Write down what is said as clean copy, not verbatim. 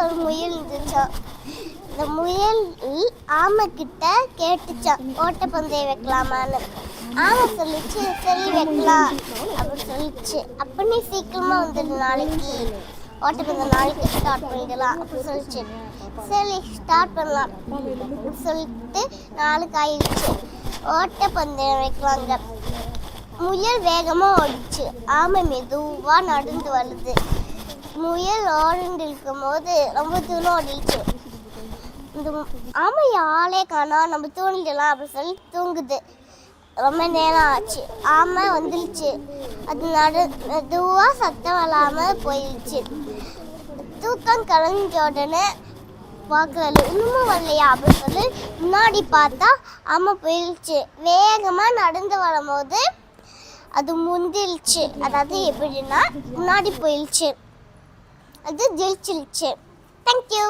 ஒரு முயல் இருந்துச்சான். இந்த முயல் ஆமை கிட்ட கேட்டுச்சான் ஓட்டப்பந்தயம் வைக்கலாமான்னு. ஆமை சொல்லிச்சு சரி வைக்கலாம் அப்படின்னு சொல்லிச்சு. அப்ப நீ சீக்கிரமா வந்துடு, நாளைக்கு ஓட்டப்பந்தயம் நாளைக்கு ஸ்டார்ட் பண்ணிடலாம் அப்படின்னு சொல்லிச்சு. சரி ஸ்டார்ட் பண்ணலாம் அப்படின்னு சொல்லிட்டு நாளைக்கு ஆயிடுச்சு. ஓட்டப்பந்தயம் வைக்கலாங்க. முயல் வேகமா ஓடிச்சு. ஆமை மெதுவா நடந்து வருது. முயல் ஓடிட்டு இருக்கும் போது ரொம்ப தூரம் ஓடிச்சு. இந்த ஆமை ஆளே காணா, நம்ம தூண்டிடலாம் அப்படின்னு சொல்லி தூங்குது. ரொம்ப நேரம் ஆச்சு. ஆமை வந்துருச்சு. அது மெதுவா சத்தம் இல்லாம போயிடுச்சு. தூக்கம் கலைஞ்ச உடனே பார்க்கல, இன்னமும் வரலையா அப்படின்னு சொல்லி முன்னாடி பார்த்தா ஆமை போயிடுச்சு. வேகமா நடந்து வரும்போது அது முந்திருச்சு. அதாவது எப்படின்னா முன்னாடி போயிடுச்சு. அது ஜெயிச்சிருச்சு. தேங்க்யூ.